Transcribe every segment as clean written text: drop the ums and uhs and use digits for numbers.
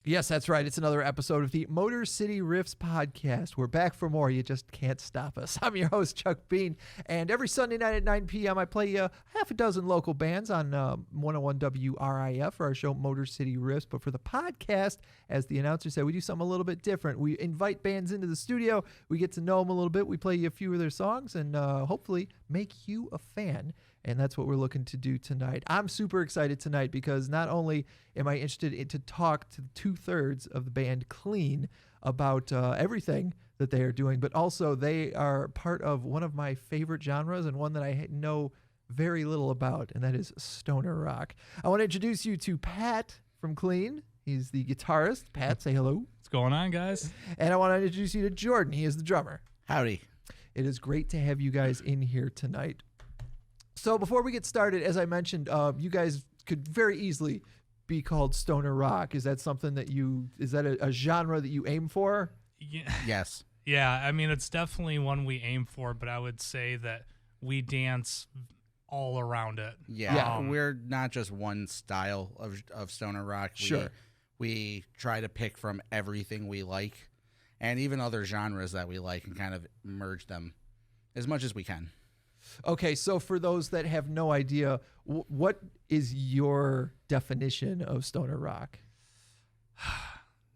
Yes, that's right. It's another episode of the Motor City Riffs podcast. We're back for more. You just can't stop us. I'm your host, Chuck Bean, and every Sunday night at 9 p.m. I play half a dozen local bands on 101 WRIF for our show Motor City Riffs. But for the podcast, as the announcer said, we do something a little bit different. We invite bands into the studio. We get to know them a little bit. We play you a few of their songs and hopefully make you a fan. And that's what we're looking to do tonight. I'm super excited tonight because not only am I interested to talk to 2/3 of the band Cleen about everything that they are doing, but also they are part of one of my favorite genres and one that I know very little about, and that is stoner rock. I want to introduce you to Pat from Cleen. He's the guitarist. Pat, say hello. What's going on, guys? And I want to introduce you to Jordan. He is the drummer. Howdy. It is great to have you guys in here tonight. So before we get started, as I mentioned, you guys could very easily be called stoner rock. Is that something that is that a genre that you aim for? Yeah. Yes. Yeah, I mean, it's definitely one we aim for, but I would say that we dance all around it. Yeah. We're not just one style of stoner rock. Sure. We try to pick from everything we like and even other genres that we like and kind of merge them as much as we can. Okay, so for those that have no idea, what is your definition of stoner rock?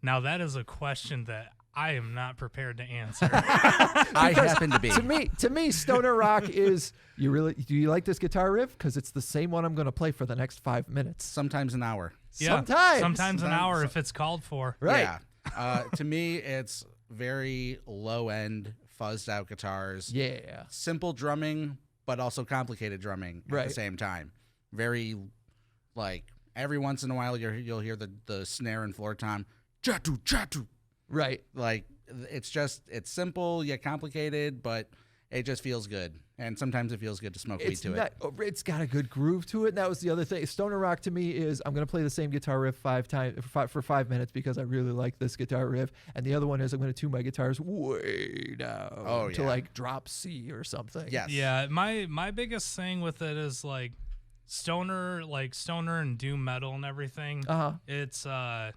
Now, that is a question that I am not prepared to answer. I happen to be. To me, stoner rock is, do you like this guitar riff? Because it's the same one I'm going to play for the next 5 minutes. Sometimes an hour. Yeah, sometimes an hour if it's called for. Right. Yeah. To me, it's very low-end, fuzzed-out guitars. Yeah. Simple drumming, but also complicated drumming at the same time. Very, like, every once in a while you'll hear the snare and floor tom, chatu, chatu. Right. Like, it's simple yet complicated, but it just feels good. And sometimes it feels good to smoke weed to it. It's got a good groove to it. And that was the other thing. Stoner rock to me is I'm going to play the same guitar riff for 5 minutes because I really like this guitar riff. And the other one is I'm going to tune my guitars way down to like drop C or something. Yes. Yeah, my biggest thing with it is like stoner and doom metal and everything. It's to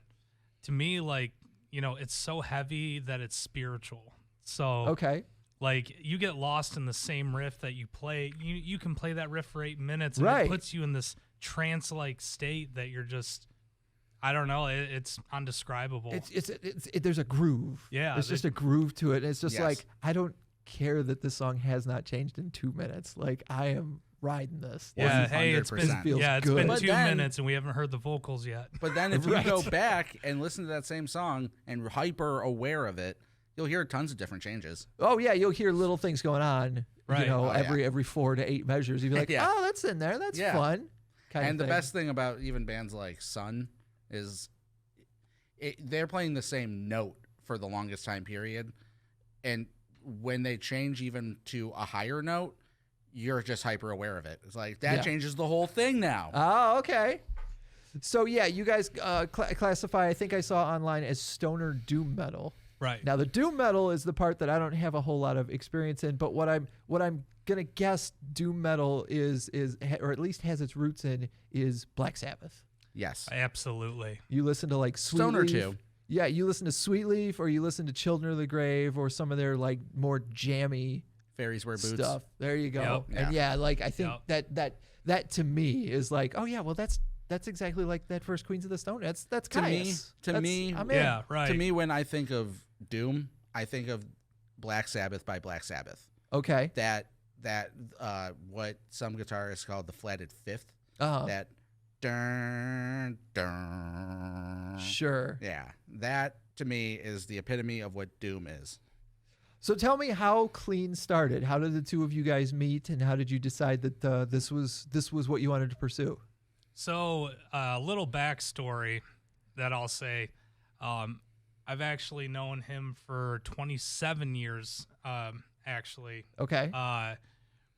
me, like, you know, it's so heavy that it's spiritual. So okay. Like, you get lost in the same riff that you play. You can play that riff for 8 minutes, and right. It puts you in this trance-like state that you're just, I don't know, it's undescribable. There's a groove. Yeah. There's just a groove to it. And it's just like, I don't care that this song has not changed in 2 minutes. Like, I am riding this. Yeah, hey, it's been good. been 2 minutes, and we haven't heard the vocals yet. But then if you go back and listen to that same song and hyper aware of it, you'll hear tons of different changes. Oh, yeah. You'll hear little things going on, right. You know, every 4 to 8 measures. You'll be like, oh, that's in there. That's fun. And the best thing about even bands like Sun is they're playing the same note for the longest time period. And when they change even to a higher note, you're just hyper aware of it. It's like, that changes the whole thing now. Oh, okay. So, yeah, you guys classify, I think I saw online, as stoner doom metal. Right. Now the doom metal is the part that I don't have a whole lot of experience in, but what I'm gonna guess doom metal is or at least has its roots in is Black Sabbath. Yes. Absolutely. You listen to like Stoner Sweetleaf. too. Yeah, you listen to Sweetleaf or you listen to Children of the Grave or some of their like more jammy Fairies Wear Boots stuff. There you go. Yep. And yeah, like I think that to me is like, oh yeah, well that's exactly like that first Queens of the Stone. That's Caius. To me, I'm in. Yeah, right. To me, when I think of doom, I think of Black Sabbath by Black Sabbath. Okay. That what some guitarists call the flatted fifth. That dun dun. Sure. Yeah, that to me is the epitome of what doom is. So tell me how Cleen started. How did the two of you guys meet, and how did you decide that this was what you wanted to pursue? So a little backstory that I'll say. I've actually known him for 27 years, actually. Okay.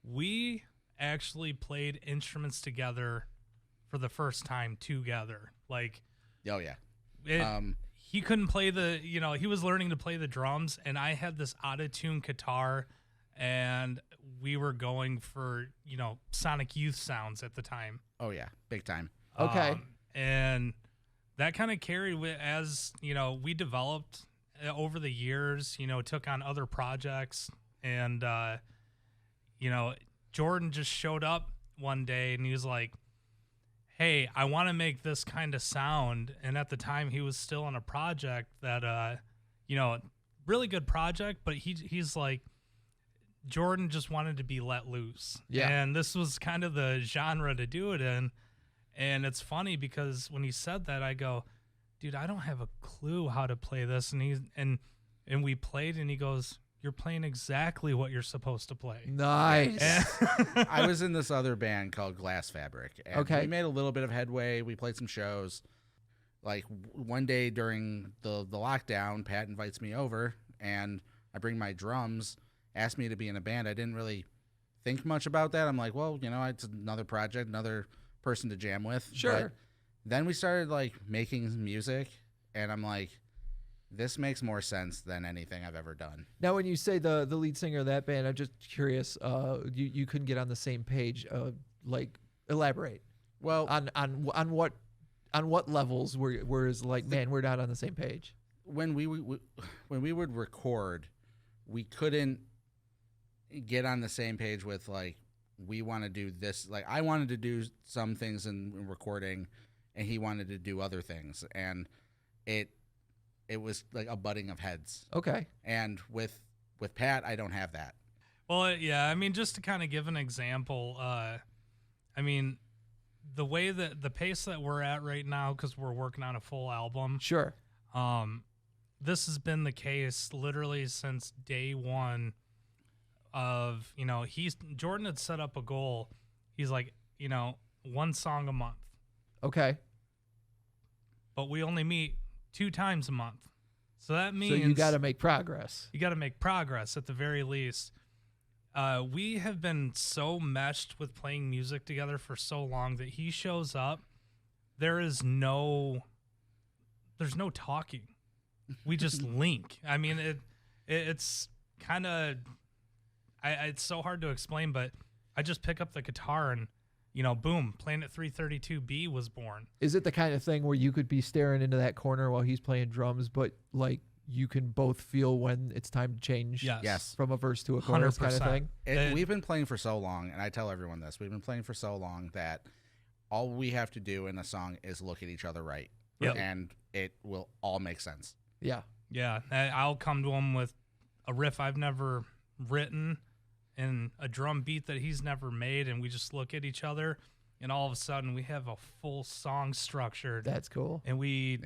We actually played instruments together for the first time together. Like, oh yeah. He couldn't play he was learning to play the drums, and I had this out-of-tune guitar, and we were going for, Sonic Youth sounds at the time. Oh yeah, big time. Okay. And that kind of carried as, we developed over the years, took on other projects. And, Jordan just showed up one day and he was like, hey, I want to make this kind of sound. And at the time he was still on a project that, really good project, but he's like, Jordan just wanted to be let loose. Yeah. And this was kind of the genre to do it in. And it's funny because when he said that, I go, dude, I don't have a clue how to play this. And we played and he goes, you're playing exactly what you're supposed to play. Nice. I was in this other band called Glass Fabric. And okay. We made a little bit of headway. We played some shows. Like one day during the lockdown, Pat invites me over and I bring my drums, asked me to be in a band. I didn't really think much about that. I'm like, well, it's another project, another person to jam with. Sure. But then we started like making music and I'm like, this makes more sense than anything I've ever done. Now, when you say the lead singer of that band, I'm just curious. You couldn't get on the same page. Like, elaborate. Well, on what levels were is like, man, we're not on the same page. When we would record, we couldn't get on the same page with like we want to do this. Like I wanted to do some things in recording, and he wanted to do other things, and it was like a butting of heads. Okay. And with Pat, I don't have that. Well, yeah, I mean, just to kind of give an example, I mean, the way that the pace that we're at right now, because we're working on a full album. Sure. This has been the case literally since day one of, Jordan had set up a goal. He's like, one song a month. Okay. But we only meet 2 times a month. So that means... So you got to make progress. You got to make progress at the very least. We have been so meshed with playing music together for so long that he shows up. There's no talking. We just link. I mean, it's kind of... It's so hard to explain, but I just pick up the guitar and, boom, Planet 332B was born. Is it the kind of thing where you could be staring into that corner while he's playing drums, but like you can both feel when it's time to change Yes. from a verse to a chorus 100%. kind of thing? We've been playing for so long, and I tell everyone this, we've been playing for so long that all we have to do in a song is look at each other right. Yep. And it will all make sense. Yeah. Yeah. I'll come to him with a riff I've never written and a drum beat that he's never made, and we just look at each other, and all of a sudden we have a full song structured. That's cool. And we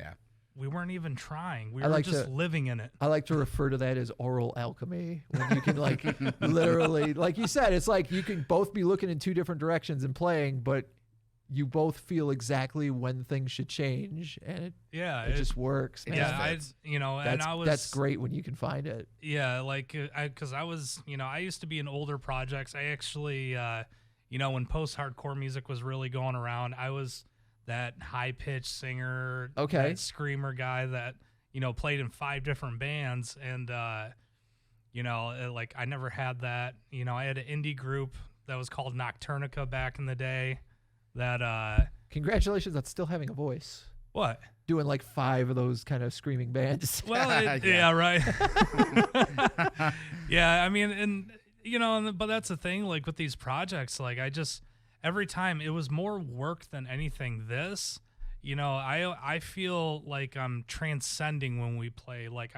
weren't even trying. We I were like just to- living in it. I like to refer to that as oral alchemy, when you can like literally, like you said, it's like you can both be looking in 2 different directions and playing, but you both feel exactly when things should change, and it just works. Man. That's great when you can find it. Yeah, like because I was, I used to be in older projects. I actually, when post-hardcore music was really going around, I was that high-pitched singer, that screamer guy that, played in 5 different bands, and like I never had that. I had an indie group that was called Nocturnica back in the day. That Congratulations on still having a voice. What? Doing like 5 of those kind of screaming bands. Well, yeah, right. Yeah, I mean, and but that's the thing. Like with these projects, like every time it was more work than anything. This, I feel like I'm transcending when we play. Like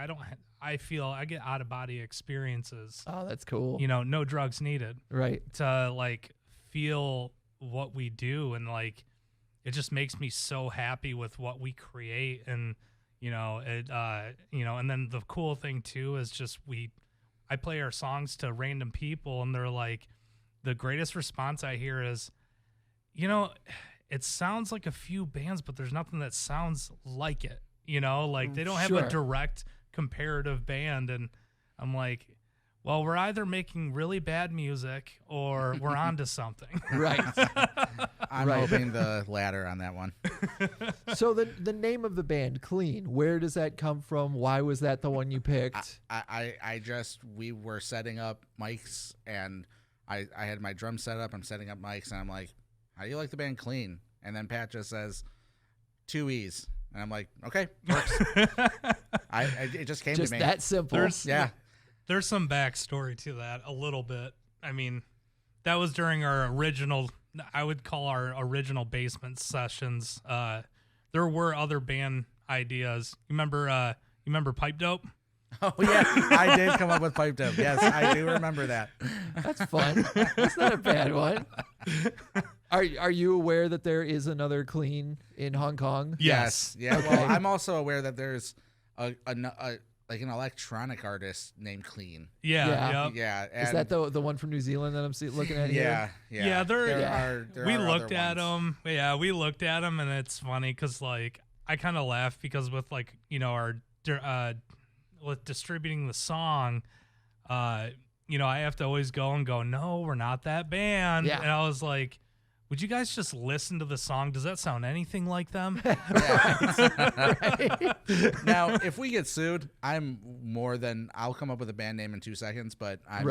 I feel I get out of body experiences. Oh, that's cool. No drugs needed. Right. To like feel what we do, and like it just makes me so happy with what we create. And and then the cool thing too is just I play our songs to random people, and they're like, the greatest response I hear is, it sounds like a few bands, but there's nothing that sounds like it. Like they don't have a direct comparative band. And I'm like, well, we're either making really bad music or we're onto something. Right. I'm hoping the latter on that one. So the name of the band, Cleen, where does that come from? Why was that the one you picked? We were setting up mics, and I had my drum set up. I'm setting up mics, and I'm like, how do you like the band Cleen? And then Pat just says, 2 E's. And I'm like, okay, works. It just came Just to me. that simple. There's some backstory to that a little bit. I mean, that was during our original, I would call our original basement sessions. There were other band ideas. You remember Pipe Dope? Oh yeah, I did come up with Pipe Dope. Yes, I do remember that. That's fun. That's not a bad one. Are you aware that there is another Cleen in Hong Kong? Yes. Yeah. Okay. Well, I'm also aware that there's an electronic artist named Cleen. Yeah. Yeah. Is that the one from New Zealand that I'm looking at here? Yeah. We looked at them. Yeah, we looked at them, and it's funny because like I kind of laugh because with like our with distributing the song, I have to always go, no, we're not that band. Yeah. And I was like, would you guys just listen to the song? Does that sound anything like them? Right. Now, if we get sued, I'll come up with a band name in 2 seconds, but I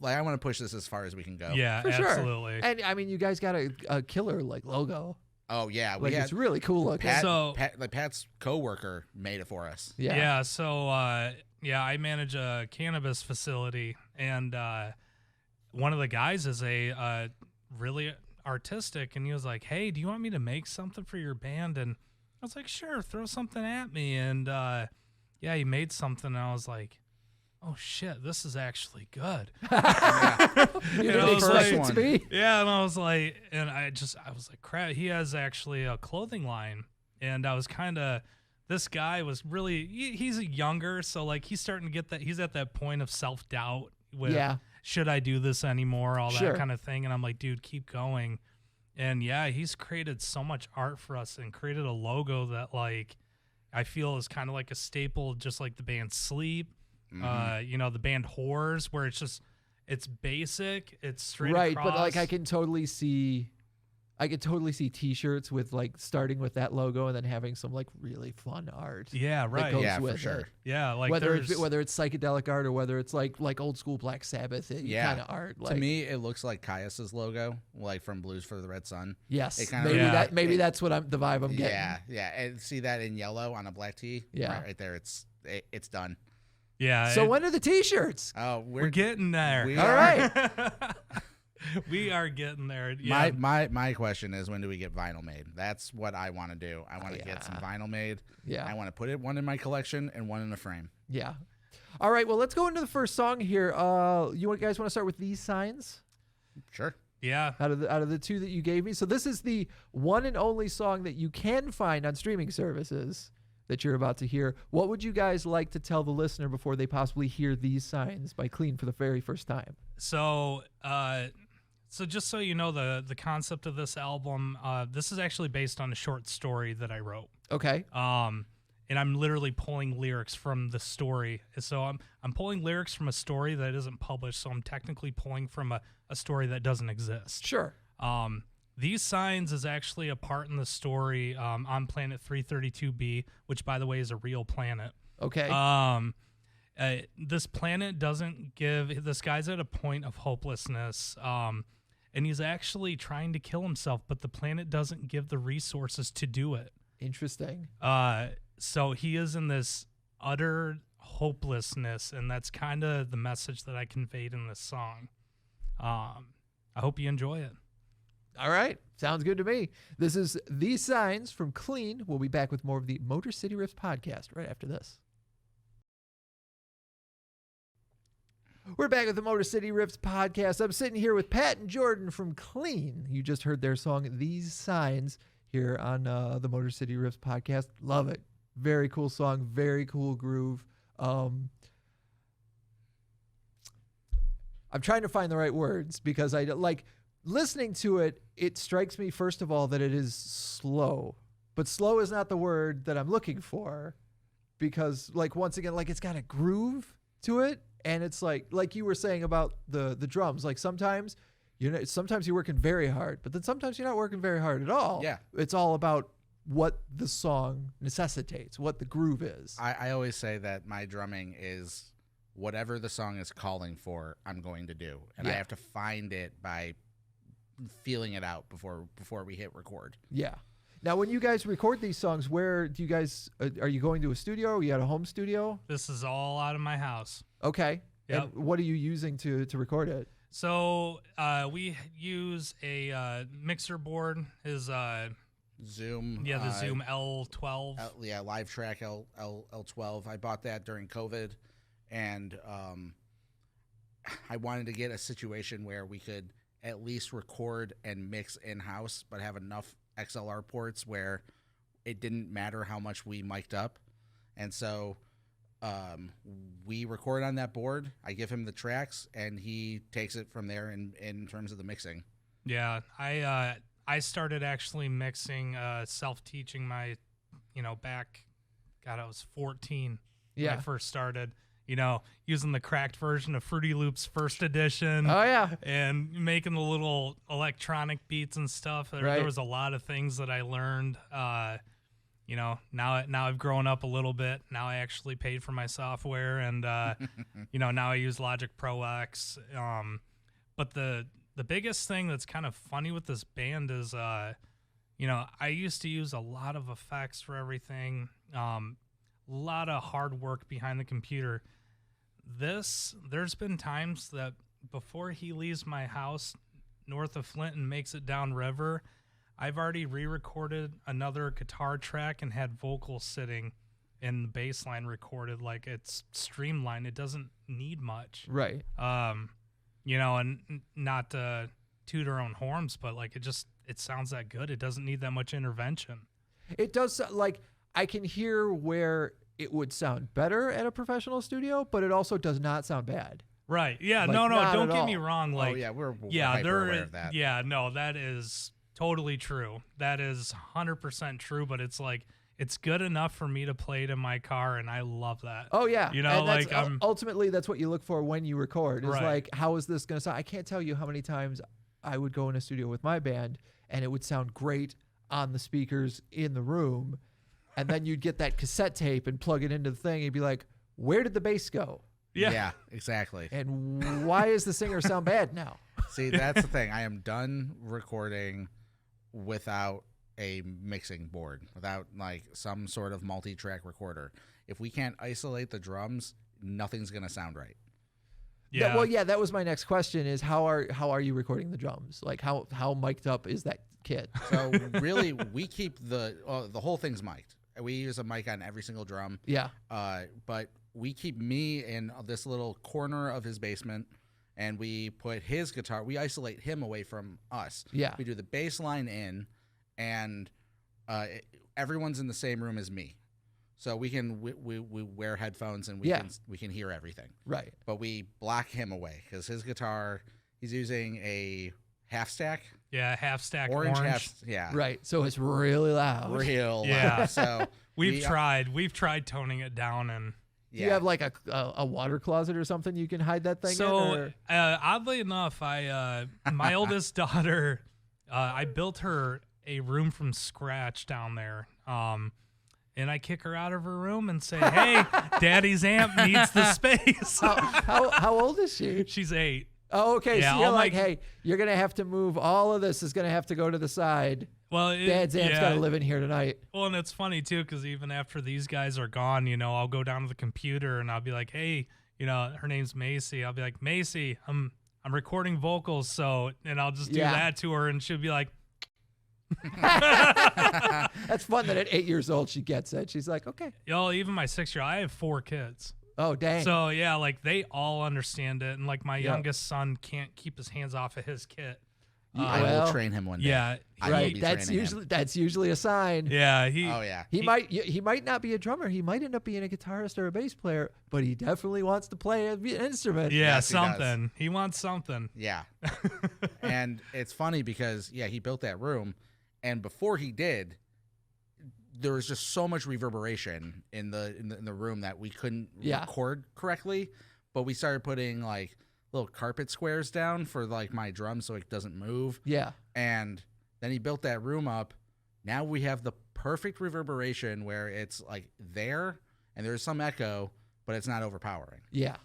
want to push this as far as we can go. Yeah, For absolutely. Sure. And I mean, you guys got a killer like logo. Oh yeah, It's really cool looking. Pat's coworker made it for us. Yeah. So I manage a cannabis facility, and one of the guys is a really artistic, and he was like, "Hey, do you want me to make something for your band?" And I was like, "Sure, throw something at me." And he made something, and I was like, "Oh shit, this is actually good." And I was like, crap. He has actually a clothing line, and I was kind of. This guy was really he's younger, so like he's starting to get that. He's at that point of self-doubt with should I do this anymore, all that kind of thing. And I'm like, dude, keep going. And he's created so much art for us and created a logo that like I feel is kind of like a staple, just like the band Sleep. The band Whores, where it's basic, it's straight across. But like I can totally see T-shirts with like starting with that logo and then having some like really fun art. Yeah, right. That goes Yeah, with for sure. it. Yeah, like whether it's psychedelic art or whether it's like old school Black Sabbath kind of art. Like, to me, it looks like Caius's logo, like from Blues for the Red Sun. Yes, it that's what the vibe I'm getting. Yeah, and see that in yellow on a black tee. Yeah, right there. It's done. Yeah. So when are the T-shirts? Oh, we're getting there. All right. We are getting there. Yeah. My question is, when do we get vinyl made? That's what I want to do. I want to get some vinyl made. Yeah. I want to put one in my collection and one in a frame. Yeah. All right. Well, let's go into the first song here. You guys want to start with These Signs? Sure. Yeah. Out of the two that you gave me. So this is the one and only song that you can find on streaming services that you're about to hear. What would you guys like to tell the listener before they possibly hear These Signs by Cleen for the very first time? So just so you know the concept of this album, this is actually based on a short story that I wrote. Okay. And I'm literally pulling lyrics from the story. So I'm pulling lyrics from a story that isn't published, so I'm technically pulling from a story that doesn't exist. Sure. These Signs is actually a part in the story on planet 332b, which, by the way, is a real planet. Okay. This planet doesn't give... This guy's at a point of hopelessness, and he's actually trying to kill himself, but the planet doesn't give the resources to do it. Interesting. So he is in this utter hopelessness, and that's kind of the message that I conveyed in this song. I hope you enjoy it. All right. Sounds good to me. This is These Signs from Cleen. We'll be back with more of the Motor City Riffs podcast right after this. We're back with the Motor City Riffs podcast. I'm sitting here with Pat and Jordan from Cleen. You just heard their song, These Signs, here on the Motor City Riffs podcast. Love it. Very cool song. Very cool groove. I'm trying to find the right words because I like listening to it. It strikes me, first of all, that it is slow, but slow is not the word that I'm looking for because, like, once again, like it's got a groove to it. And it's like you were saying about the drums, like sometimes you're working very hard, but then sometimes you're not working very hard at all. Yeah. It's all about what the song necessitates, what the groove is. I always say that my drumming is whatever the song is calling for, I'm going to do. And I have to find it by feeling it out before we hit record. Yeah. Now, when you guys record these songs, where do you guys are you going to a studio? Or are you at a home studio? This is all out of my house. Okay. Yep. And what are you using to record it? So we use a mixer board. Is Zoom. Yeah, the Zoom L12. Live Track L12. I bought that during COVID, and I wanted to get a situation where we could at least record and mix in-house, but have enough XLR ports where it didn't matter how much we mic'd up. And so we record on that board. I give him the tracks, and he takes it from there in terms of the mixing. Yeah, I started actually mixing, self-teaching my, back, God, I was 14 when I first started. Using the cracked version of Fruity Loops first edition. Oh, yeah. And making the little electronic beats and stuff. There was a lot of things that I learned. Now I've grown up a little bit. Now I actually paid for my software, and now I use Logic Pro X. But the biggest thing that's kind of funny with this band is, I used to use a lot of effects for everything. A lot of hard work behind the computer. There's been times that before he leaves my house north of Flint and makes it downriver, I've already re-recorded another guitar track and had vocals sitting and the bass line recorded. Like, it's streamlined. It doesn't need much. Right. And not to toot our own horns, but like it sounds that good. It doesn't need that much intervention. It does, like, I can hear where it would sound better at a professional studio, but it also does not sound bad. Right. Yeah. Like, no, don't get all. me wrong. Like, we're they're aware of that. Yeah, no, that is totally true. That is 100% true, but it's like, it's good enough for me to play it in my car, and I love that. Oh, yeah. And like, ultimately, that's what you look for when you record. Is Right. like, how is this going to sound? I can't tell you how many times I would go in a studio with my band, and it would sound great on the speakers in the room, and then you'd get that cassette tape and plug it into the thing, and you'd be like, where did the bass go? Yeah, exactly. And why is the singer sound bad now? See, that's the thing. I am done recording without a mixing board, without like some sort of multi-track recorder. If we can't isolate the drums, nothing's gonna sound right. Yeah. That was my next question: is how are you recording the drums? Like, how mic'd up is that kit? So really, we keep the whole thing's mic'd. We use a mic on every single drum. Yeah. But we keep me in this little corner of his basement, and we put his guitar. We isolate him away from us. Yeah. We do the bass line in, and everyone's in the same room as me, so we wear headphones and we can hear everything. Right. But we block him away because his guitar, he's using a half stack. Yeah, half stack orange. Yeah. Right. So it's really loud. Real Yeah. loud. So We've tried toning it down, and do you have like a water closet or something you can hide that thing in? So oddly enough, my oldest daughter, I built her a room from scratch down there. And I kick her out of her room and say, "Hey, Daddy's amp needs the space." How old is she? She's 8. Oh, okay. Yeah, so you're all like, my- hey, you're gonna have to move. All of this is gonna have to go to the side. Well, Dad's amp's got to live in here tonight. Well, and it's funny too, because even after these guys are gone, I'll go down to the computer and I'll be like, "Hey, her name's Macy." I'll be like, "Macy, I'm recording vocals," and I'll just do that to her, and she'll be like. That's fun that at 8 years old she gets it. She's like, okay. Even my 6-year-old, I have 4 kids. Oh, dang. So yeah, like they all understand it, and like my youngest son can't keep his hands off of his kit. I will train him one day. Yeah, right. That's usually a sign. Yeah. He might not be a drummer. He might end up being a guitarist or a bass player, but he definitely wants to play an instrument. Yeah, Yes, something. He wants something. Yeah. And it's funny because he built that room, and before he did, there was just so much reverberation in the room that we couldn't record correctly. But we started putting like little carpet squares down for like my drum so it doesn't move. Yeah. And then he built that room up. Now we have the perfect reverberation where it's like there and there's some echo, but it's not overpowering. Yeah.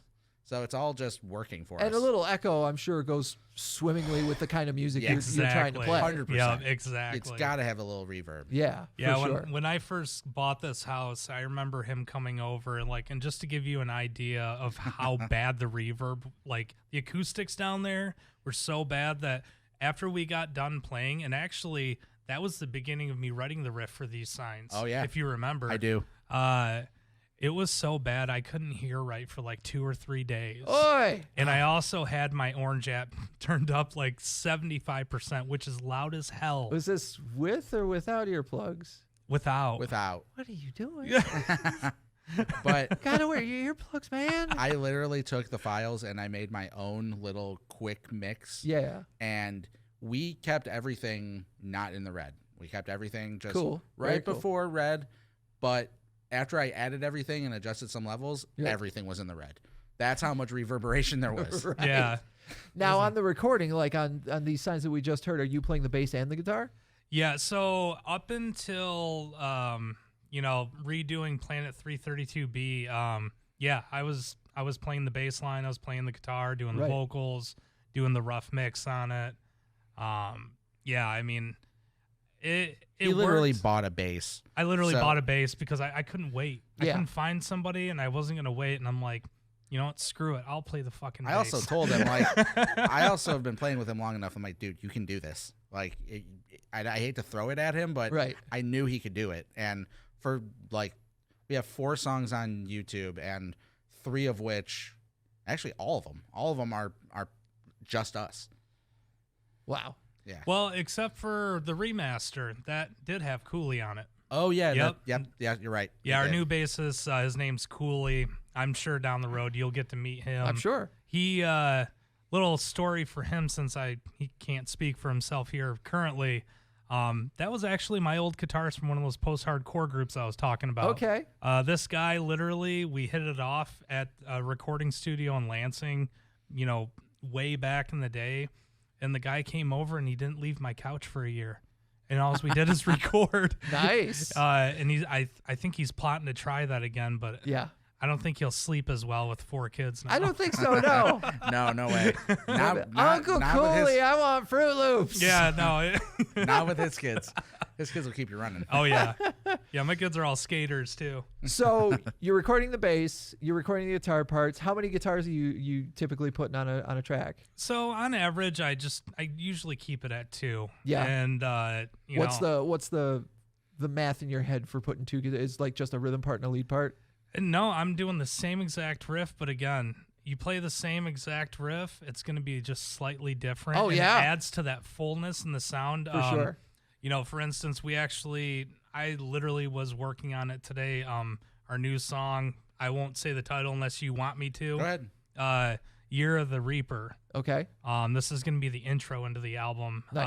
So it's all just working for us. And a little echo, I'm sure, goes swimmingly with the kind of music you're trying to play. 100%. Yeah, exactly. It's got to have a little reverb. Yeah, yeah. for sure. When I first bought this house, I remember him coming over, and just to give you an idea of how bad the reverb, the acoustics down there were so bad that after we got done playing, and actually that was the beginning of me writing the riff for these signs. Oh yeah, if you remember, I do. It was so bad I couldn't hear right for 2 or 3 days. Oi! And I also had my orange app turned up 75%, which is loud as hell. Was this with or without earplugs? Without. What are you doing? But gotta wear your earplugs, man. I literally took the files and I made my own little quick mix. Yeah. And we kept everything not in the red. We kept everything just right before red, but after I added everything and adjusted some levels, everything was in the red. That's how much reverberation there was. Right. Yeah. Now on the recording, on these signs that we just heard, are you playing the bass and the guitar? Yeah. So up until redoing Planet 332B, I was playing the bass line, I was playing the guitar, doing the vocals, doing the rough mix on it. He literally bought a bass. I literally bought a bass because I couldn't wait. I couldn't find somebody, and I wasn't going to wait. And I'm like, you know what? Screw it. I'll play the fucking bass. I also told him, I also have been playing with him long enough. I'm like, dude, you can do this. I hate to throw it at him, but I knew he could do it. And for, we have 4 songs on YouTube, and 3 of which, actually all of them are just us. Wow. Yeah. Well, except for the remaster that did have Cooley on it. Oh yeah. Yep. Yeah, you're right. Yeah, our new bassist, his name's Cooley. I'm sure down the road you'll get to meet him. I'm sure. He little story for him since he can't speak for himself here currently. That was actually my old guitarist from one of those post-hardcore groups I was talking about. Okay. This guy literally, we hit it off at a recording studio in Lansing, way back in the day. And the guy came over and he didn't leave my couch for a year. And all we did is record. Nice. And I think he's plotting to try that again, but I don't think he'll sleep as well with 4 kids now. I don't think so, no. No way. Uncle Cooley, I want Fruit Loops. Yeah, no. Not with his kids. His kids will keep you running. Oh, yeah. Yeah, my kids are all skaters, too. So you're recording the bass, you're recording the guitar parts. How many guitars are you typically putting on a track? So on average, I usually keep it at 2. Yeah. And, what's the math in your head for putting 2 guitars? Is just a rhythm part and a lead part? No, I'm doing the same exact riff, but again, you play the same exact riff, it's going to be just slightly different. Oh, and yeah. It adds to that fullness in the sound. For sure. For instance, I literally was working on it today. Our new song, I won't say the title unless you want me to. Go ahead. Year of the Reaper. Okay. This is going to be the intro into the album. Nice.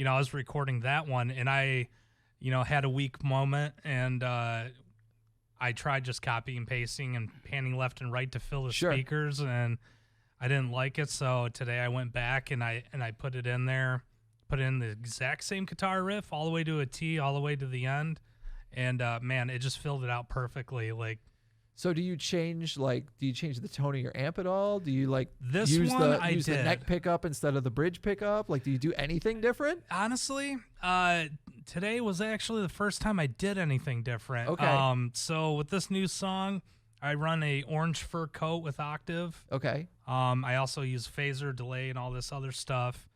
I was recording that one, and I, had a weak moment, and I tried just copying and pasting and panning left and right to fill the speakers, and I didn't like it. So today I went back and I put it in there, put in the exact same guitar riff all the way to a T, all the way to the end, and man, it just filled it out perfectly. So do you change the tone of your amp at all? Do you this use one the neck pickup instead of the bridge pickup? Do you do anything different? Honestly, today was actually the first time I did anything different. Okay. So with this new song, I run a orange fur coat with octave. Okay. I also use phaser, delay, and all this other stuff.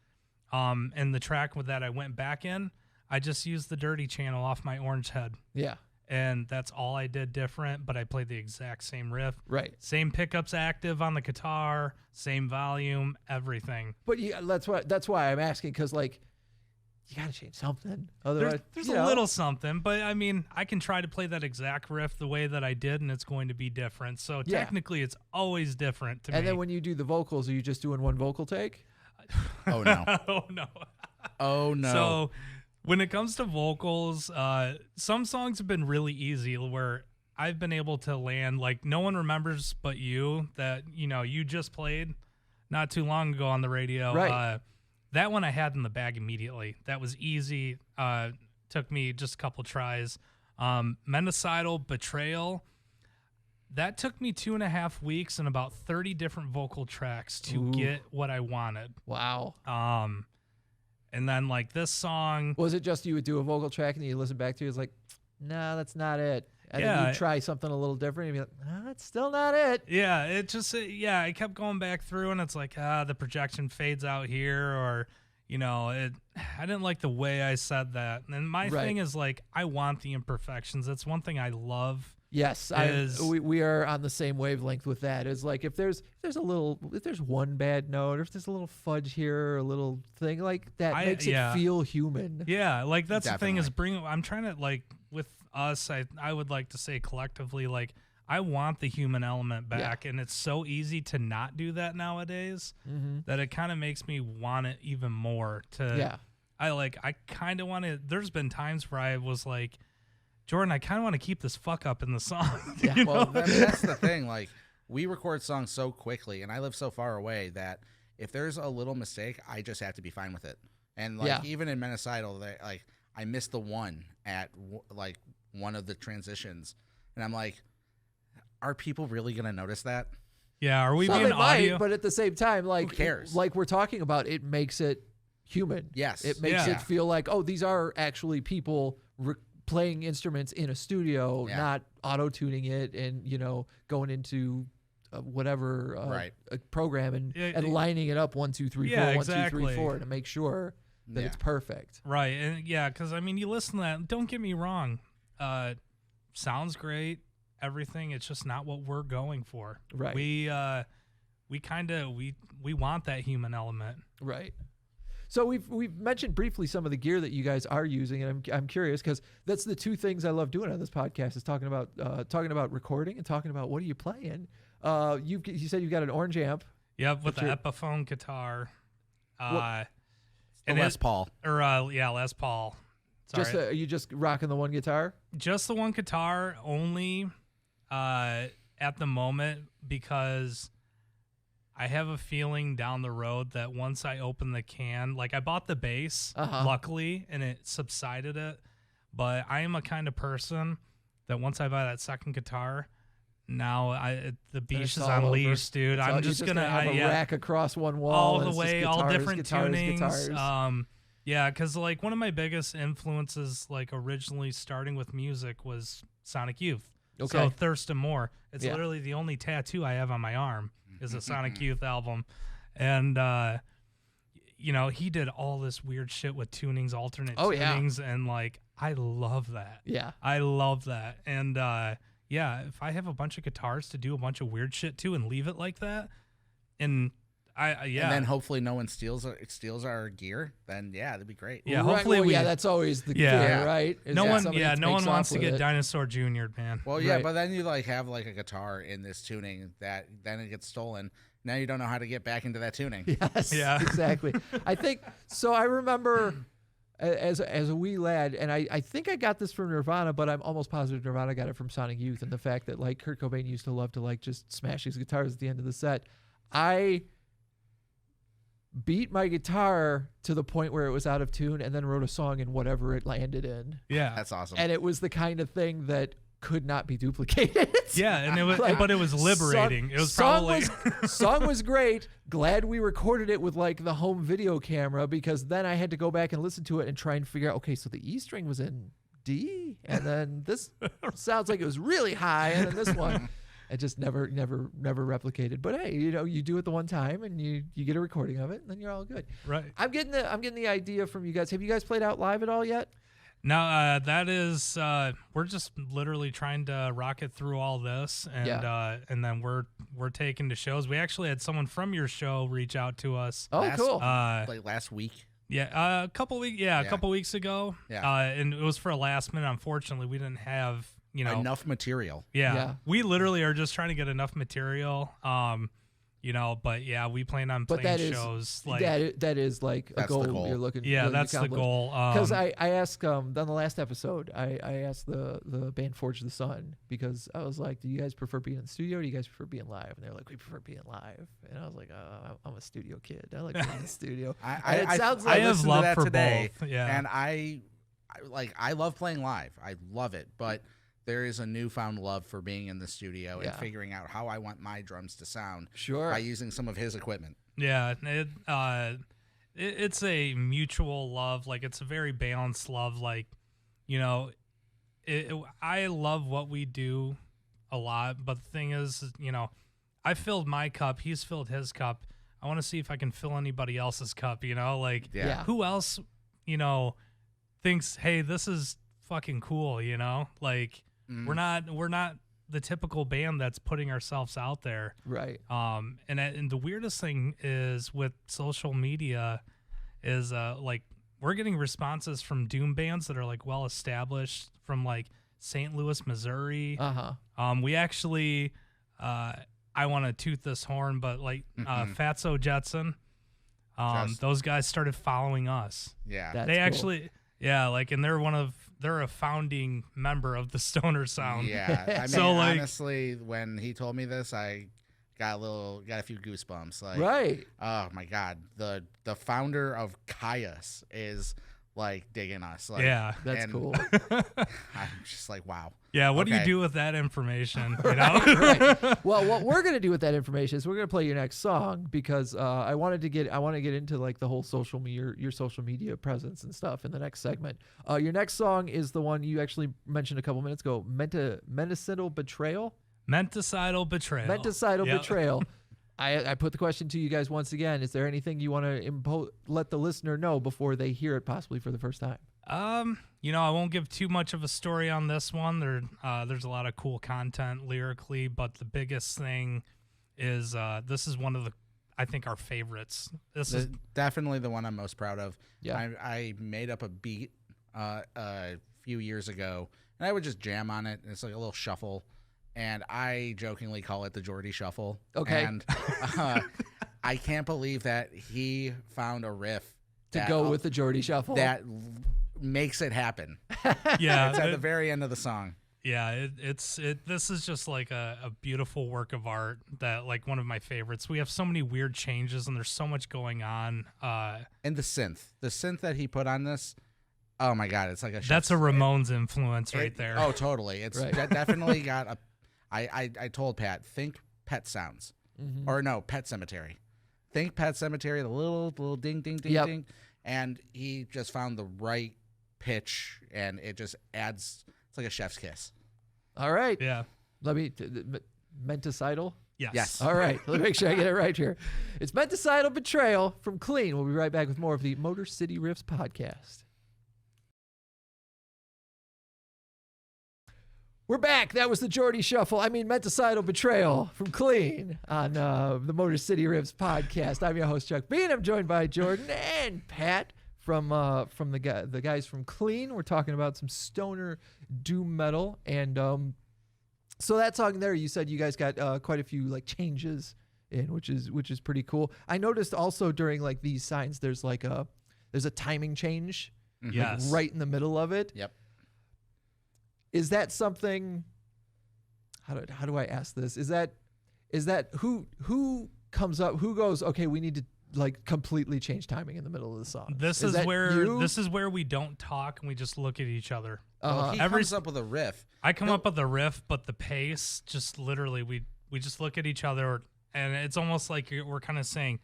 And the track with that I went back in, I just used the dirty channel off my orange head. Yeah. And that's all I did different, but I played the exact same riff. Right. Same pickups active on the guitar, same volume, everything. But that's why I'm asking, because you got to change something. Otherwise, there's a little something, but I mean, I can try to play that exact riff the way that I did, and it's going to be different. So technically, it's always different to me. And then when you do the vocals, are you just doing one vocal take? Oh, no. Oh, no. Oh, no. So when it comes to vocals, some songs have been really easy where I've been able to land, No One Remembers But You, that, you just played not too long ago on the radio. Right. That one I had in the bag immediately. That was easy. Took me just a couple tries. Mendicidal Betrayal. That took me 2.5 weeks and about 30 different vocal tracks to get what I wanted. Wow. And then like this song. Was it just you would do a vocal track and you listen back to it? It's like, no, that's not it. And then you try something a little different and you'd be like, no, that's still not it. Yeah, I kept going back through and it's like, the projection fades out here, or, I didn't like the way I said that. And my thing is like, I want the imperfections. That's one thing I love. Yes, we are on the same wavelength with that. It's like if there's one bad note, or if there's a little fudge here, or a little thing like that makes it feel human. Yeah, like that's Definitely. The thing is I'm trying to like with us, I would like to say collectively, like I want the human element back, and it's so easy to not do that nowadays that it kind of makes me want it even more. I kind of want to. There's been times where I was like, Jordan, I kind of want to keep this fuck up in the song. Yeah, well, that's the thing. Like, we record songs so quickly, and I live so far away that if there's a little mistake, I just have to be fine with it. And like even in Menocidal, I missed the one at like one of the transitions, and I'm like, are people really gonna notice that? Yeah, are we being audio? Might, but at the same time, like, who cares? Like we're talking about, it makes it human. Yes, it makes it feel like, oh, these are actually people playing instruments in a studio, not auto-tuning it and, going into whatever a program and lining it up 1, 2, 3, 4, 1, 2, 3, 4 to make sure that it's perfect. Right. And because I mean, you listen to that, don't get me wrong. Sounds great, everything. It's just not what we're going for. Right. We want that human element. Right. So we've mentioned briefly some of the gear that you guys are using, and I'm curious because that's the two things I love doing on this podcast is talking about recording and talking about what are you playing. You said you've got an orange amp. Yep, with the Epiphone guitar. And Les Paul. Les Paul. Sorry. Are you just rocking the one guitar? Just the one guitar only at the moment, because I have a feeling down the road that once I open the can, like I bought the bass, luckily, and it subsided it. But I am a kind of person that once I buy that second guitar, now the beast is unleashed, dude. I'm just gonna have a rack across one wall all the way, guitars, all different tunings. Yeah, because like one of my biggest influences, like originally starting with music, was Sonic Youth. Okay. So Thirst and More. It's literally the only tattoo I have on my arm is a Sonic Youth album. And, he did all this weird shit with tunings, alternate tunings. Yeah. And, like, I love that. Yeah. I love that. And, if I have a bunch of guitars to do a bunch of weird shit to and leave it like that, and and then hopefully no one steals our gear, then that'd be great. Yeah, hopefully that's always the gear, right? No one wants to get Dinosaur Junior'd, man. Well, but then you have like a guitar in this tuning that then it gets stolen. Now you don't know how to get back into that tuning. Yes, exactly. I think so. I remember as a wee lad, and I think I got this from Nirvana, but I'm almost positive Nirvana got it from Sonic Youth, and the fact that like Kurt Cobain used to love to like just smash his guitars at the end of the set. I beat my guitar to the point where it was out of tune and then wrote a song in whatever it landed in. Yeah. That's awesome. And it was the kind of thing that could not be duplicated. Yeah, and it was but it was liberating. It was probably song was great. Glad we recorded it with like the home video camera, because then I had to go back and listen to it and try and figure out, okay, so the E string was in D and then this sounds like it was really high and then this one I just never replicated. But hey, you do it the one time and you get a recording of it and then you're all good. Right. I'm getting the idea from you guys. Have you guys played out live at all yet? No, that is we're just literally trying to rocket through all this and then we're taking to shows. We actually had someone from your show reach out to us. Oh, cool. Like last week. Yeah, a couple weeks ago. Yeah. And it was for a last minute. Unfortunately, we didn't have enough material. Yeah. We literally are just trying to get enough material. But yeah, we plan on playing shows. Like that is like a goal you're looking. Yeah, that's the goal. Because I asked on the last episode, I asked the band Forge the Sun, because I was like, do you guys prefer being in the studio or do you guys prefer being live? And they're like, we prefer being live. And I was like, I'm a studio kid. I like being in the studio. I have love for today, both. Yeah, and I love playing live. I love it, but there is a newfound love for being in the studio Yeah. and figuring out how I want my drums to sound Sure. by using some of his equipment. Yeah, it's a mutual love. Like, it's a very balanced love. Like, you know, I love what we do a lot, but the thing is, you know, I filled my cup, he's filled his cup. I want to see if I can fill anybody else's cup, you know? Like, Yeah. who else, you know, thinks, hey, this is fucking cool, you know? Like, we're not the typical band that's putting ourselves out there. Right. And the weirdest thing is with social media is like we're getting responses from doom bands that are like well established from like St. Louis, Missouri. We actually I want to toot this horn, but like Fatso Jetson, those guys started following us. Yeah. That's they cool. actually and they're a founding member of the Stoner Sound. Yeah. I mean, So, like, honestly, when he told me this, I got a few goosebumps. Like, Right. oh my God, the founder of Caius is like digging us. Like, Yeah. That's and cool. I'm just like, wow. Yeah, what do you Okay. do with that information? You know? Right. Well, what we're gonna do with that information is we're gonna play your next song because I want to get into like the whole social media, your social media presence and stuff in the next segment. Your next song is the one you actually mentioned a couple minutes ago, Menticidal Betrayal. Menticidal Betrayal. Menticidal Yep. Betrayal. I put the question to you guys once again. Is there anything you want to let the listener know before they hear it possibly for the first time? You know, I won't give too much of a story on this one. There's a lot of cool content lyrically, but the biggest thing is this is one of I think our favorites. This is definitely the one I'm most proud of. Yeah. I made up a beat a few years ago, and I would just jam on it. It's like a little shuffle, and I jokingly call it the Geordie Shuffle. Okay. And I can't believe that he found a riff To go with the Geordie Shuffle. that makes it happen. yeah, It's at the very end of the song. yeah. This is just like a beautiful work of art that like one of my favorites. We have so many weird changes and there's so much going on. And the synth that he put on this, oh my God, it's like That's a Ramones influence right there. Oh, totally. It's Right. definitely got a. I told Pat, think Pet Sounds, Mhm. or no, Pet Cemetery. Think Pet Cemetery, the little ding ding ding Yep. ding, and he just found the right pitch, and it just adds. It's like a chef's kiss. All right. Yeah. Let me Menticidal. Yes. All right. Let me make sure I get it right here. It's Menticidal Betrayal from Cleen. We'll be right back with more of the Motor City Riffs podcast. We're back. That was the Geordie Shuffle. Menticidal Betrayal from Cleen on the Motor City Riffs podcast. I'm your host, Chuck B, and I'm joined by Jordan and Pat from the guys from Cleen. We're talking about some stoner doom metal, and so that song there, you said you guys got quite a few like changes in, which is pretty cool. I noticed also during like these signs, there's a timing change, Yes. right in the middle of it. Yep. Is that something? How do I ask this? Is that who comes up? Who goes? Okay, we need to like completely change timing in the middle of the song. This is where we don't talk and we just look at each other. Well, he Every- comes up with a riff. I come up with the riff, but the pace just literally we just look at each other and it's almost like we're kind of saying,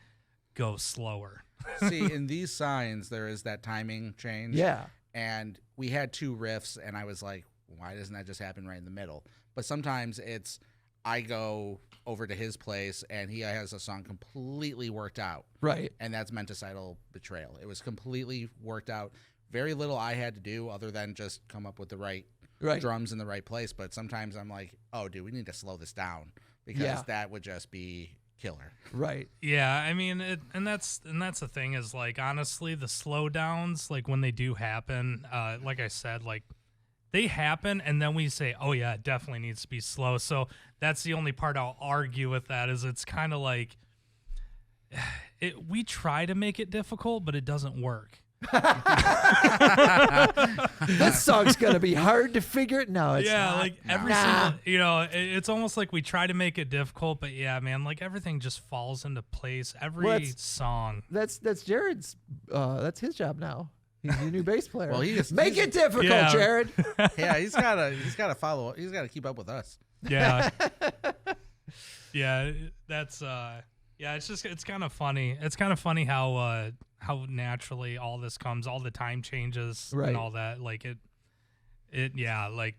"Go slower." See, in these signs, there is that timing change. Yeah. And we had two riffs, and I was like, why doesn't that just happen right in the middle? But sometimes it's I go over to his place, and he has a song completely worked out. Right. And that's Menticidal Betrayal. It was completely worked out. Very little I had to do other than just come up with the right drums in the right place. But sometimes I'm like, oh, dude, we need to slow this down because that would just be killer. Right. Yeah, I mean, and that's the thing is like honestly, the slowdowns like when they do happen, like I said, like they happen, and then we say, oh yeah, it definitely needs to be slow. So that's the only part I'll argue with that is it's kind of like we try to make it difficult, but it doesn't work. This song's gonna be hard to figure it. No, it's not. Like every single, it's almost like we try to make it difficult, but yeah, man, like everything just falls into place. Every song. That's Jared's. That's his job now. He's your new bass player. Well, make it difficult, Jared. Yeah, he's gotta follow. He's gotta keep up with us. Yeah. Yeah, that's yeah, it's kind of funny. It's kind of funny how naturally all this comes, all the time changes and all that. Like yeah, like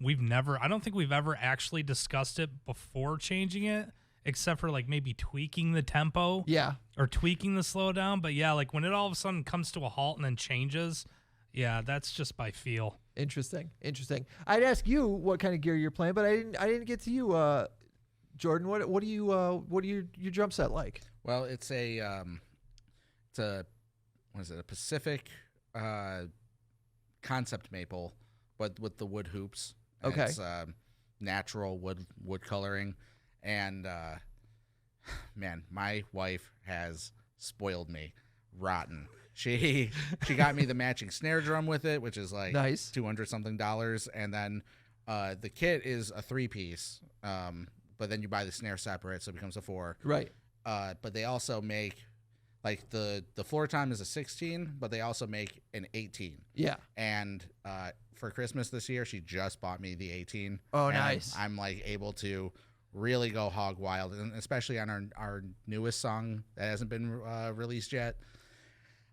I don't think we've ever actually discussed it before changing it, except for like maybe tweaking the tempo. Yeah. Or tweaking the slowdown. But yeah, like when it all of a sudden comes to a halt and then changes, yeah, that's just by feel. Interesting. I'd ask you what kind of gear you're playing, but I didn't get to you, Jordan. What are your drum set like? Well, it's a Pacific concept maple, but with the wood hoops. Okay. It's natural wood coloring, and man, my wife has spoiled me rotten. She got me the matching snare drum with it, which is like nice. $200 something, and then the kit is a 3-piece. But then you buy the snare separate, so it becomes a 4. Right. But they also make like the floor tom is a 16, but they also make an 18. Yeah. And for Christmas this year, she just bought me the 18. Oh, nice. I'm like able to really go hog wild, and especially on our newest song that hasn't been released yet.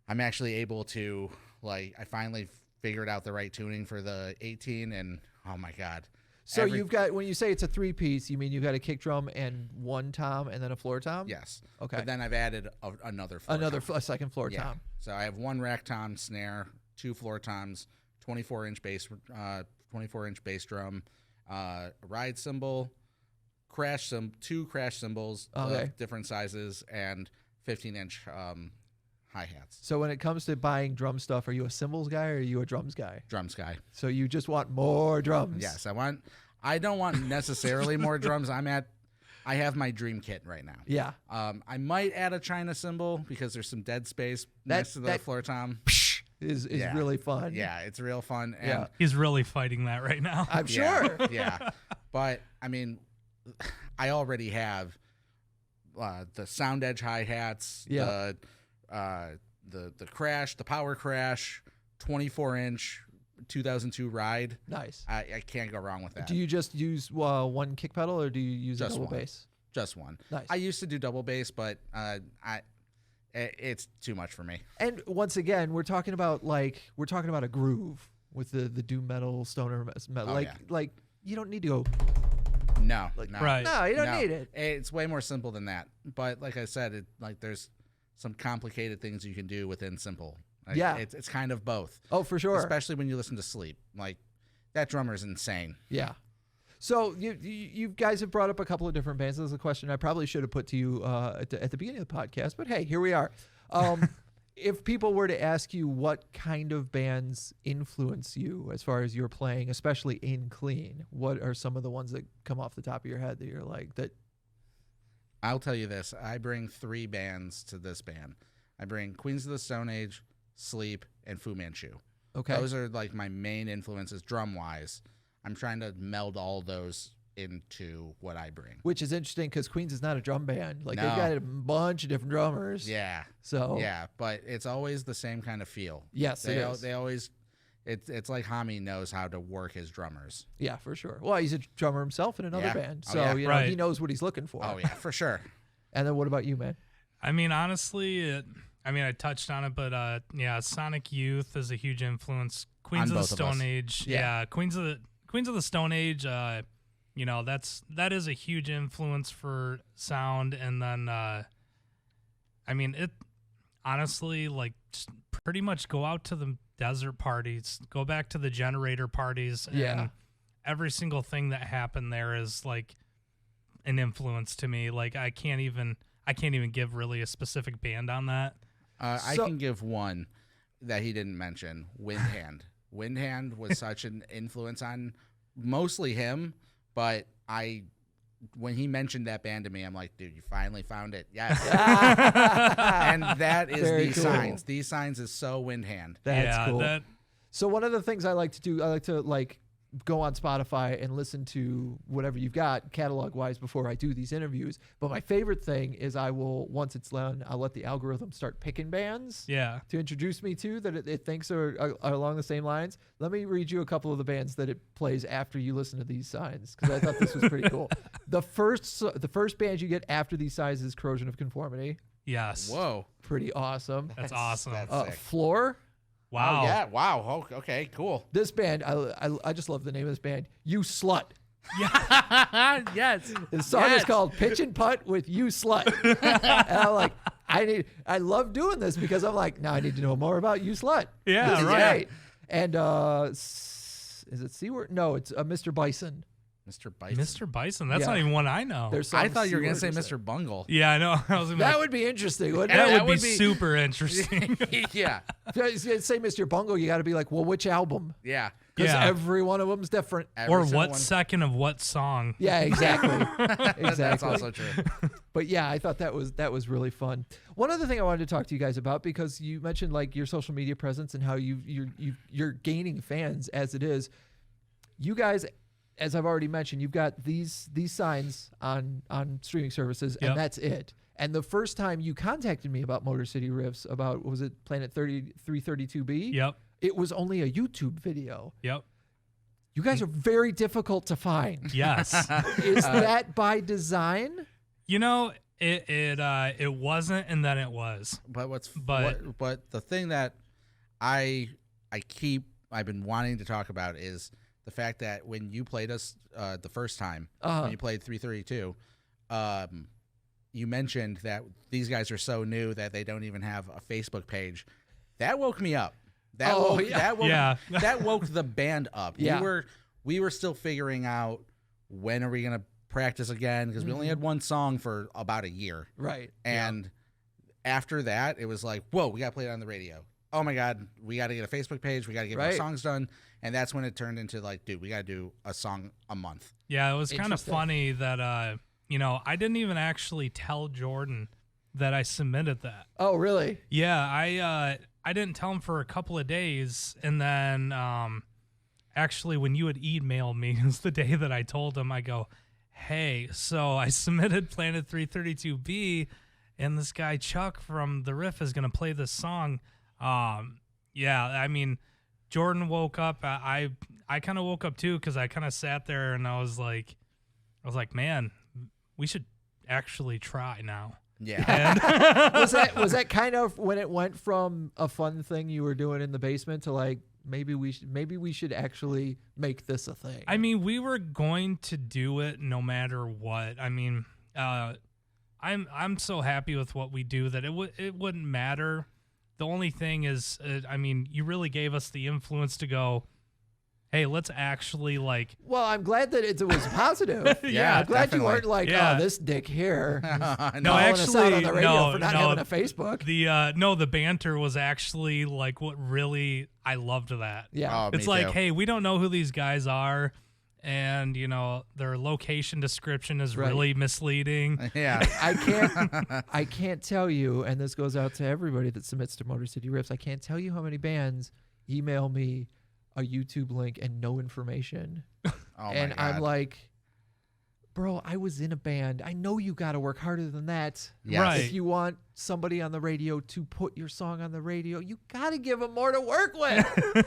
I'm actually able to, like, I finally figured out the right tuning for the 18, and oh my God. So you've got, when you say it's a 3-piece, you mean you've got a kick drum and one tom and then a floor tom? Yes. Okay. But then I've added a second floor tom. So I have 1 rack tom snare, 2 floor toms, 24-inch bass drum, ride cymbal, 2 crash cymbals of different sizes, and 15-inch hi-hats. So when it comes to buying drum stuff, are you a cymbals guy or are you a drums guy? Drums guy. So you just want more drums. Yes, I don't want necessarily more drums. I have my dream kit right now. Yeah. I might add a China cymbal because there's some dead space next to the floor tom. Is really fun. Yeah, it's real fun. And yeah. He's really fighting that right now. I'm sure. Yeah. But I mean, I already have the sound edge hi-hats, the crash, the power crash, 24-inch 2002 ride. Nice. I can't go wrong with that. Do you just use one kick pedal or do you use just a double one. bass? Just one. Nice. I used to do double bass, but it's too much for me. And once again, we're talking about a groove with the doom metal, stoner metal. Like you don't need to go. No, right. No, you don't need it. It's way more simple than that. But like I said, there's some complicated things you can do within simple. It's kind of both. Oh, for sure. Especially when you listen to Sleep. Like, that drummer's insane. Yeah. So you guys have brought up a couple of different bands. This is a question I probably should have put to you at the beginning of the podcast, but hey, here we are. If people were to ask you what kind of bands influence you as far as you're playing, especially in Cleen, what are some of the ones that come off the top of your head that you're like that? I'll tell you this. I bring 3 bands to this band. I bring Queens of the Stone Age, Sleep, and Fu Manchu. Okay. Those are like my main influences drum-wise. I'm trying to meld all those into what I bring. Which is interesting because Queens is not a drum band. Like, they've got a bunch of different drummers. Yeah. So. Yeah, but it's always the same kind of feel. Yes, it is. They always... It's like Hami knows how to work his drummers. Yeah, for sure. Well, he's a drummer himself in another band, so he knows what he's looking for. Oh yeah, for sure. And then what about you, man? I mean, honestly, I touched on it, but Sonic Youth is a huge influence. Queens of the Stone Age, Queens of the Stone Age. That is a huge influence for sound, and then it honestly, like, just pretty much go out to the desert parties, go back to the generator parties, and every single thing that happened there is like an influence to me. Like, I can't even give really a specific band on that. I can give one that he didn't mention. Windhand. Windhand was such an influence on mostly him, but when he mentioned that band to me, I'm like, dude, you finally found it. Yes. And that is These Signs. These Signs is so Windhand. That's cool. So one of the things I like to do, I like to go on Spotify and listen to whatever you've got catalog wise before I do these interviews. But my favorite thing is once it's done, I'll let the algorithm start picking bands to introduce me to that it thinks are along the same lines. Let me read you a couple of the bands that it plays after you listen to these signs, because I thought this was pretty cool. The first band you get after these signs is Corrosion of Conformity. Yes. Whoa. Pretty awesome. That's awesome. That's sick. Floor. Wow. Oh, yeah. Wow. Okay. Cool. This band, I just love the name of this band. You Slut. Yeah. Yes. The song is called Pitch and Putt with You Slut. And I'm like, I love doing this because I'm like, now I need to know more about You Slut. Yeah, This is right. great. And is it Seaward? No, it's Mr. Bison. Mr. Bison. Mr. Bison. That's Yeah. not even one I know. I thought you were going to say Mr. Bungle. Yeah, I know. I was gonna be That like, would be interesting, wouldn't that it? would be super interesting. Yeah. If you say Mr. Bungle, you got to be like, well, which album? Yeah. Because Yeah. every one of them's different. Every Or single what one. second of what song. Yeah, exactly. Exactly. That's also true. But yeah, I thought that was really fun. One other thing I wanted to talk to you guys about, because you mentioned like your social media presence and how you're gaining fans as it is. You guys, as I've already mentioned, you've got these signs on streaming services, and that's it. And the first time you contacted me about Motor City Riffs, about, what was it, Planet 332B? Yep. It was only a YouTube video. Yep. You guys are very difficult to find. Yes. Is that by design? You know, it wasn't, and then it was. But But the thing that I've been wanting to talk about is the fact that when you played us the first time, when you played 332, you mentioned that these guys are so new that they don't even have a Facebook page. That woke me up. That woke the band up. Yeah. We were still figuring out, when are we gonna practice again, because we only had one song for about a year. Right. And after that, it was like, whoa, we got to play it on the radio. Oh my God, we got to get a Facebook page. We got to get more songs done. And that's when it turned into like, dude, we got to do a song a month. Yeah, it was kind of funny that, I didn't even actually tell Jordan that I submitted that. Oh, really? Yeah, I didn't tell him for a couple of days. And then actually when you had emailed me, it was the day that I told him, I go, hey, so I submitted Planet 332B, and this guy Chuck from the Riff is going to play this song. Yeah, I mean, Jordan woke up. I kind of woke up too, because I kind of sat there and I was like, man, we should actually try now. Yeah. was that kind of when it went from a fun thing you were doing in the basement to like, maybe we should actually make this a thing? I mean, we were going to do it no matter what. I mean, I'm so happy with what we do that it wouldn't matter. The only thing is, you really gave us the influence to go, hey, let's actually like. Well, I'm glad that it was positive. Yeah, I'm glad definitely. you weren't like, Yeah. oh, this dick here. No, actually, on the radio for not no. having a Facebook. The banter was actually like what really I loved that. Yeah. Oh, It's me like, too. hey, we don't know who these guys are, and their location description is Right. really misleading. Yeah. I can't tell you, and this goes out to everybody that submits to Motor City Riffs, I can't tell you how many bands email me a YouTube link and no information. Oh my And God. I'm like, bro, I was in a band. I know you got to work harder than that. Yes. Right. If you want somebody on the radio to put your song on the radio, you got to give them more to work with.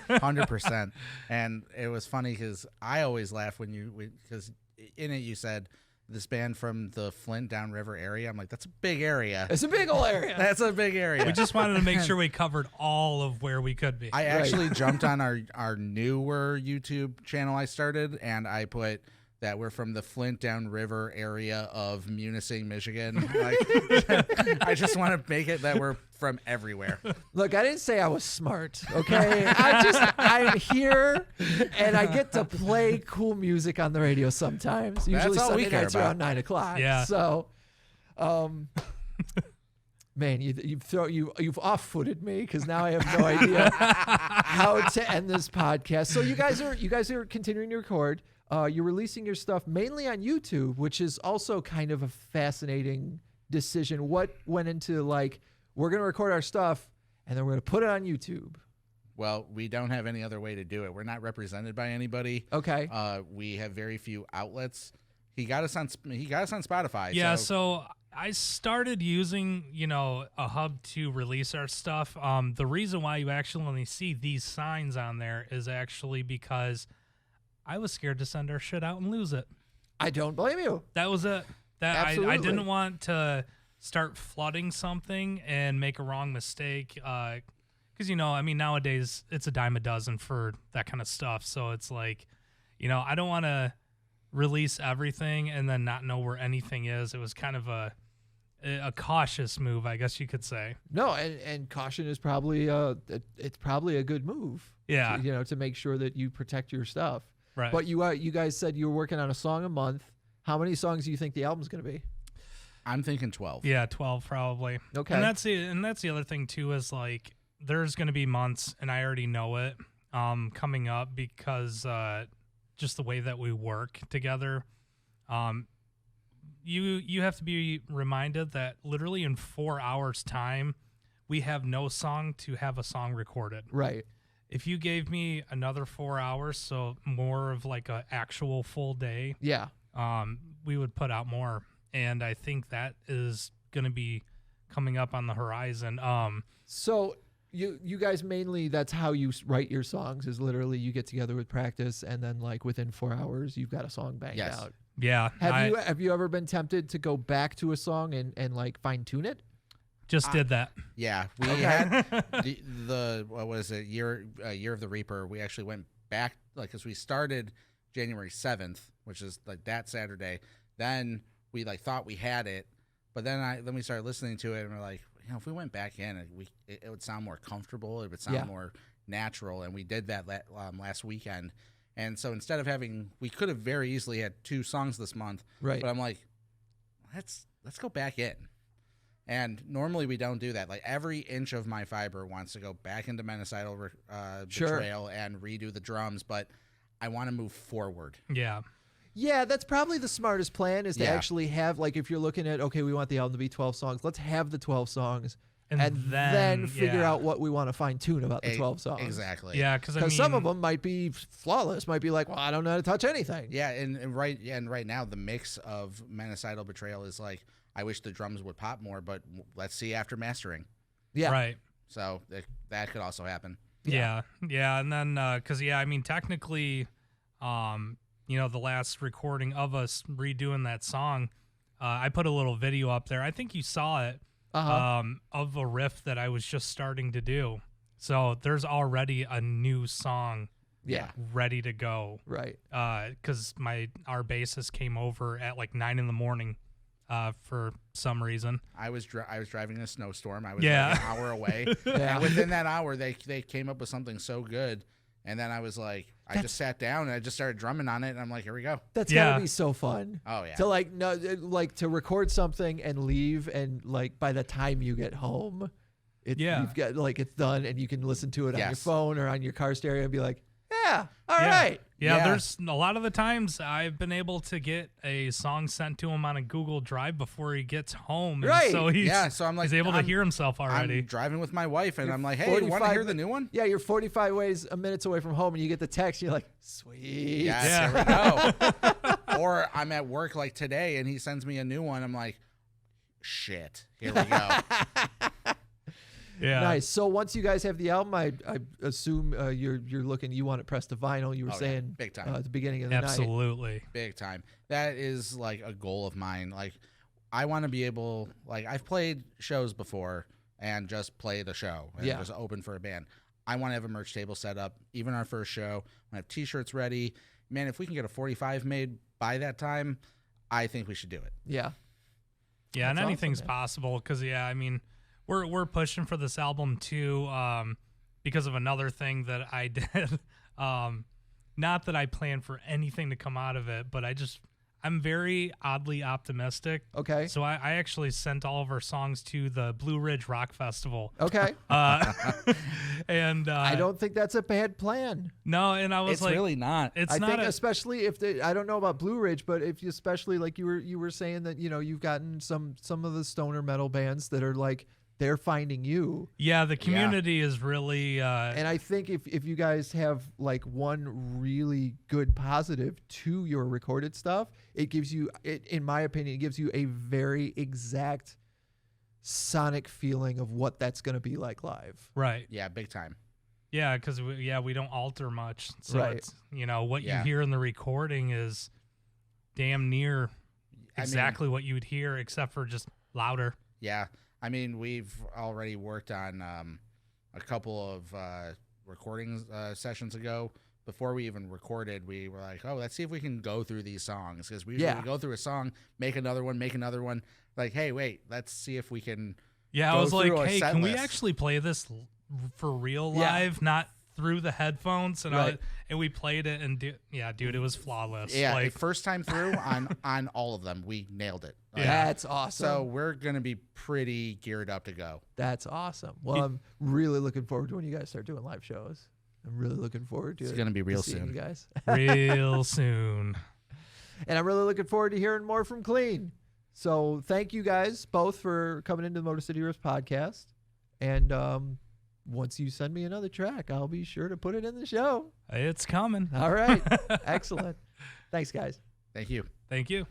100%. And it was funny because I always laugh because in it you said this band from the Flint downriver area. I'm like, that's a big area. It's a big old area. That's a big area. We just wanted to make sure we covered all of where we could be. I actually jumped on our newer YouTube channel I started, and I put that we're from the Flint downriver area of Munising, Michigan. Like, I just want to make it that we're from everywhere. Look, I didn't say I was smart, okay? I'm here, and I get to play cool music on the radio sometimes. Usually all we Sunday care nights about. around 9 o'clock. Yeah. So, man, you've off-footed me because now I have no idea how to end this podcast. So you guys are continuing to record. You're releasing your stuff mainly on YouTube, which is also kind of a fascinating decision. What went into like, we're going to record our stuff and then we're going to put it on YouTube? Well, we don't have any other way to do it. We're not represented by anybody. Okay. We have very few outlets. He got us on Spotify. Yeah, so I started using, a hub to release our stuff. The reason why you actually only see these signs on there is actually because I was scared to send our shit out and lose it. I don't blame you. That was it. Absolutely. I didn't want to start flooding something and make a wrong mistake. Because, nowadays it's a dime a dozen for that kind of stuff. So it's like, I don't want to release everything and then not know where anything is. It was kind of a cautious move, I guess you could say. No, and caution is probably it's probably a good move. Yeah. To make sure that you protect your stuff. Right. But you guys said you were working on a song a month. How many songs do you think the album's going to be? I'm thinking 12. Yeah, 12 probably. Okay. And that's the other thing too is like there's going to be months, and I already know it, coming up because just the way that we work together. You have to be reminded that literally in 4 hours time, we have no song to have a song recorded. Right. If you gave me another 4 hours, so more of like a actual full day, Yeah. we would put out more. And I think that is going to be coming up on the horizon. So you guys mainly, that's how you write your songs, is literally you get together with practice and then like within 4 hours you've got a song banged out. Yeah. Have you ever been tempted to go back to a song and like fine tune it? Just did that. Yeah, we had the what was it, year of the Reaper. We actually went back, like, because we started January 7th, which is like that Saturday. Then we like thought we had it, but then we started listening to it and we're like, if we went back in, it would sound more comfortable. It would sound more natural, and we did that last weekend. And so instead of we could have very easily had 2 songs this month, right? But I'm like, let's go back in. And normally we don't do that. Like every inch of my fiber wants to go back into Menocidal Betrayal and redo the drums, but I want to move forward. Yeah. Yeah, that's probably the smartest plan, is to actually have, like, if you're looking at, okay, we want the album to be 12 songs, let's have the 12 songs and then figure out what we want to fine tune about the 12 songs. Exactly. Yeah, because some of them might be flawless, might be like, well, I don't know how to touch anything. Yeah, and right now the mix of Menocidal Betrayal is like, I wish the drums would pop more, but let's see after mastering. Yeah. Right. So that could also happen. Yeah. And then, because, technically, the last recording of us redoing that song, I put a little video up there. I think you saw it, of a riff that I was just starting to do. So there's already a new song ready to go. Right. Because our bassist came over at like 9 a.m. For some reason. I was driving in a snowstorm. I was like an hour away. And within that hour, they came up with something so good. And then I was like, I just sat down and I just started drumming on it. And I'm like, here we go. That's gotta be so fun. Oh yeah. To to record something and leave, and like by the time you get home, you've got it's done, and you can listen to it on your phone or on your car stereo and be like, all right. Yeah, there's a lot of the times I've been able to get a song sent to him on a Google Drive before he gets home. And right. So I'm like, he's able to hear himself already. I'm driving with my wife, and I'm like, hey, you want to hear the new one? Yeah, you're 45 minutes away from home, and you get the text, and you're like, sweet. Yes, here we go. Or I'm at work like today, and he sends me a new one. I'm like, shit, here we go. Yeah. Nice. So once you guys have the album, I assume you want it pressed to vinyl. You were saying big time at the beginning of the night. Absolutely. Big time. That is like a goal of mine. Like I want to be able, like I've played shows before and just play the show and just open for a band. I want to have a merch table set up. Even our first show, I want to have t-shirts ready. Man, if we can get a 45 made by that time, I think we should do it. Yeah. Yeah, That's and anything's awesome, possible because we're pushing for this album too, because of another thing that I did. Not that I plan for anything to come out of it, but I'm very oddly optimistic. Okay. So I actually sent all of our songs to the Blue Ridge Rock Festival. Okay. And I don't think that's a bad plan. No, and I was it's like, really not. It's not. I think especially if I don't know about Blue Ridge, but if you, especially like you were saying that you've gotten some of the stoner metal bands that are like they're finding you. Yeah, the community is really and I think if you guys have like one really good positive to your recorded stuff, it gives you, in my opinion, it gives you a very exact sonic feeling of what that's going to be like live. Right. Yeah, big time. Yeah, because we don't alter much, so Right. it's, what you hear in the recording is damn near exactly what you would hear, except for just louder. Yeah, I mean, we've already worked on a couple of recording sessions ago. Before we even recorded, we were like, oh, let's see if we can go through these songs, because we usually go through a song, make another one. Like, hey, wait, let's see if we can. Yeah, go I was like, through a hey, set can we list. actually play this for real live, not through the headphones? And and we played it, and dude, it was flawless. Yeah, like, first time through on all of them, we nailed it. That's awesome. So we're gonna be pretty geared up to go. That's awesome. Well, I'm really looking forward to when you guys start doing live shows. I'm really looking forward to it. It's gonna be real seeing soon, you guys. real soon. And I'm really looking forward to hearing more from Cleen. So thank you guys both for coming into the Motor City Riffs podcast. And once you send me another track, I'll be sure to put it in the show. It's coming. All right. Excellent. Thanks, guys. Thank you. Thank you.